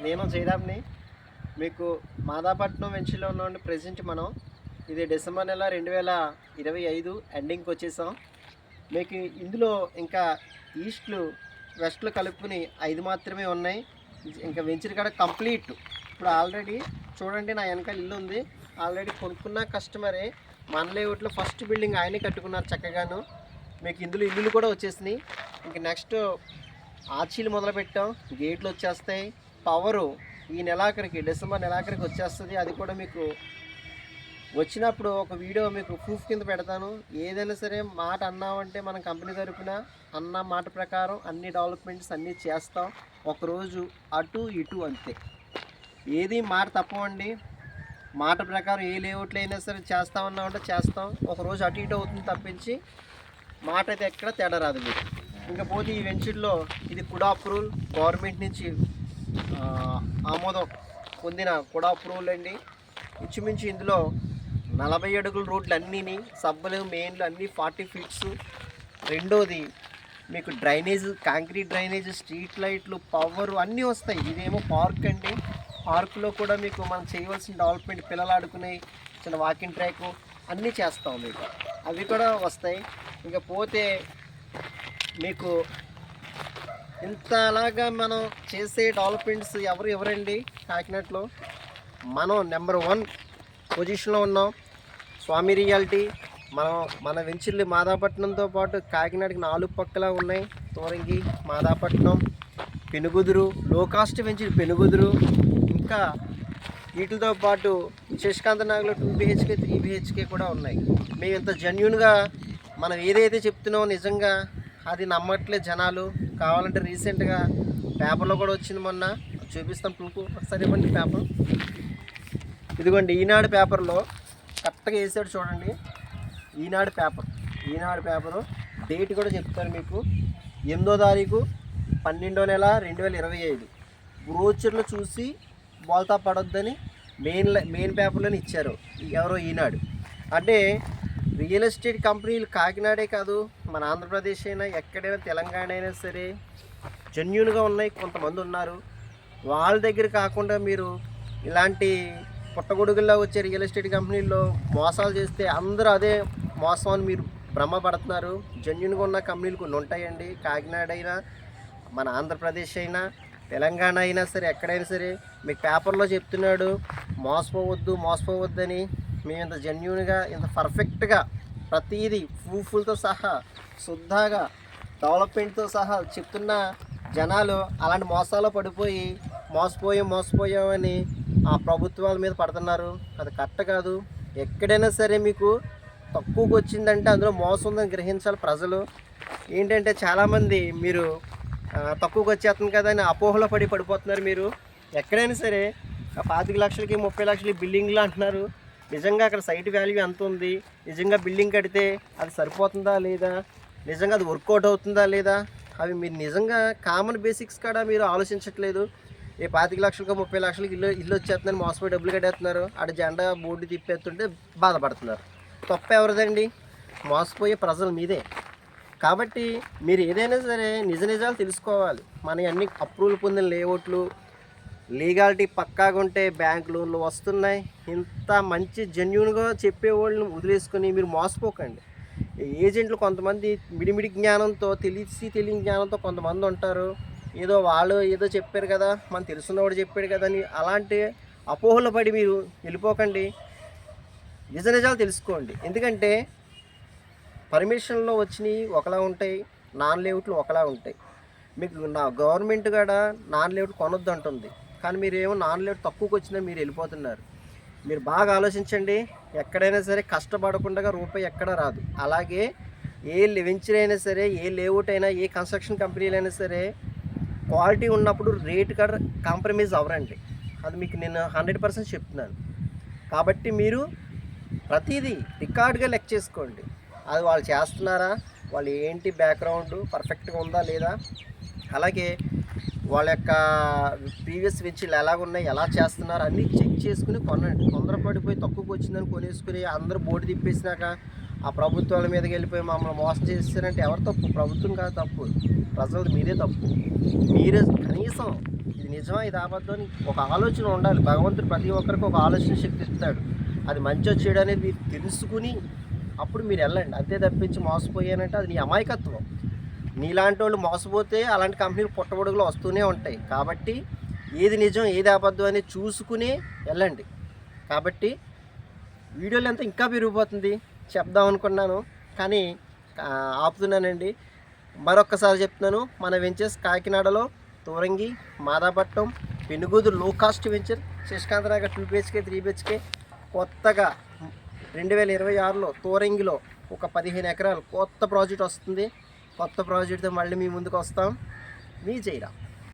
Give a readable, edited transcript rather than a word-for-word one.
నేను జయరామ్‌ని. మీకు మాదాపట్నం వెంచర్‌లో ఉన్నామండి ప్రెజెంట్ మనం. ఇది డిసెంబర్ నెల 2025 ఎండింగ్‌కొచ్చేసాం. మీకు ఇందులో ఇంకా ఈస్ట్‌లు, వెస్ట్‌లు కలుపుకొని 5 మాత్రమే ఉన్నాయి. ఇంకా వెంచర్ కాడ కంప్లీట్. ఇప్పుడు ఆల్రెడీ చూడండి నా వెనకాల ఇల్లు ఉంది. ఆల్రెడీ కొనుక్కున్న కస్టమరే మన లేఅవుట్‌లో ఫస్ట్ బిల్డింగ్ ఆయనే కట్టుకున్నారు చక్కగాను. మీకు ఇందులో ఇల్లులు కూడా వచ్చేసినాయి. ఇంక నెక్స్ట్ ఆర్చీలు మొదలుపెట్టాం. గేట్లు వచ్చేస్తాయి. పవరు ఈ నెలాఖరికి డిసెంబర్ నెలాఖరికి వచ్చేస్తుంది. అది కూడా మీకు వచ్చినప్పుడు ఒక వీడియో మీకు ప్రూఫ్ కింద పెడతాను. ఏదైనా సరే మాట అన్నామంటే మనం కంపెనీ తరపున అన్న మాట ప్రకారం అన్ని డెవలప్మెంట్స్ అన్నీ చేస్తాం. ఒకరోజు అటు ఇటు అంతే. ఏది మాట తప్పవండి. మాట ప్రకారం ఏ లేఅవుట్లు అయినా సరే చేస్తామన్నామంటే చేస్తాం. ఒకరోజు అటు ఇటు అవుతుంది తప్పించి మాట అయితే ఎక్కడ తేడా రాదు మీకు. ఇంకపోతే ఈ వెంచర్లో ఇది కుడా అప్రూవల్ గవర్నమెంట్ నుంచి ఆమోదం పొందిన కుడా అప్రూవల్ అండి. ఇంచుమించు ఇందులో 40 అడుగుల రోడ్లు అన్నీని సబ్బులు మెయిన్లు అన్నీ 40 ఫీట్స్. రెండోది మీకు డ్రైనేజ్, కాంక్రీట్ డ్రైనేజ్, స్ట్రీట్ లైట్లు, పవర్ అన్నీ వస్తాయి. ఇదేమో పార్క్ అండి. పార్కులో కూడా మీకు మనం చేయవలసిన డెవలప్మెంట్, పిల్లలు ఆడుకునే చిన్న వాకింగ్ ట్రాక్ అన్నీ చేస్తాం మీకు. అవి కూడా వస్తాయి. ఇంకా పోతే మీకు ఇంతలాగా మనం చేసే డెవలప్మెంట్స్ ఎవరండి కాకినాడలో మనం నెంబర్ 1 పొజిషన్లో ఉన్నాం. స్వామి రియాలిటీ మన వెంచర్లు మాదాపట్నంతో పాటు కాకినాడకి 4 పక్కలా ఉన్నాయి. తోరంగి, మాదాపట్నం, పెనుగుదురు, లో కాస్ట్ వెంచర్ పెనుగుదురు, ఇంకా వీటితో పాటు శశికాంతనగర్లో 2 BHK 3 BHK కూడా ఉన్నాయి. మేము ఇంత జెన్యూన్గా మనం ఏదైతే చెప్తున్నామో నిజంగా అది నమ్మట్లే జనాలు. కావాలంటే రీసెంట్గా పేపర్లో కూడా వచ్చింది, మొన్న చూపిస్తాం ప్రూఫ్. ఒకసారి ఇవ్వండి పేపర్. ఇదిగోండి ఈనాడు పేపర్లో కరెక్ట్గా వేసాడు చూడండి. ఈనాడు పేపరు డేట్ కూడా చెప్తారు మీకు. 8వ తారీఖు 12వ నెల 2025. బ్రోచర్లు చూసి బోల్తా పడొద్దని మెయిన్ పేపర్లోనే ఇచ్చారు ఎవరో ఈనాడు. అంటే రియల్ ఎస్టేట్ కంపెనీలు కాకినాడే కాదు, మన ఆంధ్రప్రదేశ్ అయినా ఎక్కడైనా తెలంగాణ అయినా సరే జెన్యూన్గా ఉన్నాయి. కొంతమంది ఉన్నారు. వాళ్ళ దగ్గర కాకుండా మీరు ఇలాంటి పుట్టగొడుగుల్లో వచ్చే రియల్ ఎస్టేట్ కంపెనీల్లో మోసాలు చేస్తే అందరూ అదే మోసం అని మీరు భ్రమపడుతున్నారు. జెన్యూన్గా ఉన్న కంపెనీలు కొన్ని ఉంటాయండి. కాకినాడ అయినా, మన ఆంధ్రప్రదేశ్ అయినా, తెలంగాణ అయినా సరే ఎక్కడైనా సరే మీకు పేపర్లో చెప్తున్నాడు మోసపోవద్దని. మేము ఇంత జెన్యూన్గా, ఇంత పర్ఫెక్ట్గా ప్రతిదీ ప్రూఫ్లతో సహా శుద్ధగా డెవలప్మెంట్తో సహా చెప్తున్న జనాలు అలాంటి మోసాల్లో పడిపోయి మోసపోయామని ఆ ప్రభుత్వాల మీద పడుతున్నారు. అది కరెక్ట్ కాదు. ఎక్కడైనా సరే మీకు తక్కువకి వచ్చిందంటే అందులో మోసం ఉందని గ్రహించాలి ప్రజలు. ఏంటంటే చాలామంది మీరు తక్కువకి వచ్చేస్తుంది కదా అని అపోహలో పడిపోతున్నారు. మీరు ఎక్కడైనా సరే 25 లక్షలకి 30 లక్షలకి బిల్డింగ్లు అంటున్నారు. నిజంగా అక్కడ సైట్ వాల్యూ ఎంత ఉంది, నిజంగా బిల్డింగ్ కడితే అది సరిపోతుందా లేదా, నిజంగా అది వర్కౌట్ అవుతుందా లేదా, అవి మీరు నిజంగా కామన్ బేసిక్స్ కాడ మీరు ఆలోచించట్లేదు. 25 లక్షలకు 30 లక్షలకి ఇల్లు వచ్చేస్తుందని మోసపోయి డబ్బులు కట్టేస్తున్నారు. ఆడ జెండా బోర్డు తిప్పేస్తుంటే బాధపడుతున్నారు. తప్ప ఎవరిదండి? మోసపోయే ప్రజల మీదే. కాబట్టి మీరు ఏదైనా సరే నిజాలు తెలుసుకోవాలి. మన అన్ని అప్రూవల్ పొందిన లేఅవుట్లు, లీగాలిటీ పక్కాగా ఉంటే బ్యాంక్ లోన్లు వస్తున్నాయి. ఇంత మంచి జెన్యూన్గా చెప్పేవాళ్ళని వదిలేసుకొని మీరు మోసపోకండి. ఏజెంట్లు కొంతమంది మిడిమిడి జ్ఞానంతో, తెలియని జ్ఞానంతో కొంతమంది ఉంటారు. వాళ్ళు ఏదో చెప్పారు కదా, మనం తెలుసున్నవాడు చెప్పాడు కదా అని అలాంటి అపోహలు పడి మీరు వెళ్ళిపోకండి. నిజాలు తెలుసుకోండి. ఎందుకంటే పర్మిషన్లో వచ్చినవి ఒకలా ఉంటాయి, నాన్ లేఅవుట్లు ఒకలా ఉంటాయి. మీకు గవర్నమెంట్ కూడా నాన్ లేఅవుట్ కొనొద్దు అంటుంది, కానీ మీరేమో నాన్ లేఅవుట్ తక్కువకి వచ్చినా మీరు వెళ్ళిపోతున్నారు. మీరు బాగా ఆలోచించండి. ఎక్కడైనా సరే కష్టపడకుండా రూపాయి ఎక్కడ రాదు. అలాగే ఏ వెంచర్ అయినా సరే, ఏ లేఅవుట్ అయినా, ఏ కన్స్ట్రక్షన్ కంపెనీలు అయినా సరే క్వాలిటీ ఉన్నప్పుడు రేటు కూడా కాంప్రమైజ్ అవ్వరండి. అది మీకు నేను 100% చెప్తున్నాను. కాబట్టి మీరు ప్రతిదీ రికార్డుగా లెక్క చేసుకోండి. అది వాళ్ళు చేస్తున్నారా, వాళ్ళు ఏంటి బ్యాక్గ్రౌండ్ పర్ఫెక్ట్గా ఉందా లేదా, అలాగే వాళ్ళ యొక్క ప్రీవియస్ వెంచర్లు ఎలాగున్నాయి, ఎలా చేస్తున్నారు అన్నీ చెక్ చేసుకుని కొనండి. తొందరపడిపోయి తక్కువకి వచ్చిందని కొనేసుకుని అందరూ బోర్డు తిప్పేసినాక ఆ ప్రభుత్వాల మీదకి వెళ్ళిపోయి మమ్మల్ని మోసం చేస్తారంటే ఎవరు తప్పు? ప్రభుత్వం కాదు తప్పు, ప్రజలు మీదే తప్పు. మీరే కనీసం ఇది నిజమా ఇది అబద్ధం అని ఒక ఆలోచన ఉండాలి. భగవంతుడు ప్రతి ఒక్కరికి ఒక ఆలోచన శక్తి ఇస్తాడు. అది మంచో చెడు అనేది మీరు తెలుసుకుని అప్పుడు మీరు వెళ్ళండి. అంతే తప్పించి మోసపోయానంటే అది నీ అమాయకత్వం. నీలాంటి వాళ్ళు మోసపోతే అలాంటి కంపెనీలు పుట్టగొడుగులు వస్తూనే ఉంటాయి. కాబట్టి ఏది నిజం ఏది అబద్ధం అనేది చూసుకుని వెళ్ళండి. కాబట్టి వీడియోలు అంతా ఇంకా పెరిగిపోతుంది చెప్దాం అనుకున్నాను కానీ ఆపుతున్నానండి. మరొక్కసారి చెప్తున్నాను, మన వెంచర్స్ కాకినాడలో తోరంగి, మాదాపట్నం, పెనుగోదురు లో cost venture, Shashikant Nagar 2 BHK 3 BHK కొత్తగా 2026లో తోరంగిలో ఒక 15 ఎకరాలు కొత్త ప్రాజెక్ట్ వస్తుంది. కొత్త ప్రాజెక్ట్తో మళ్ళీ మీ ముందుకు వస్తాం. మీ జయరామ్.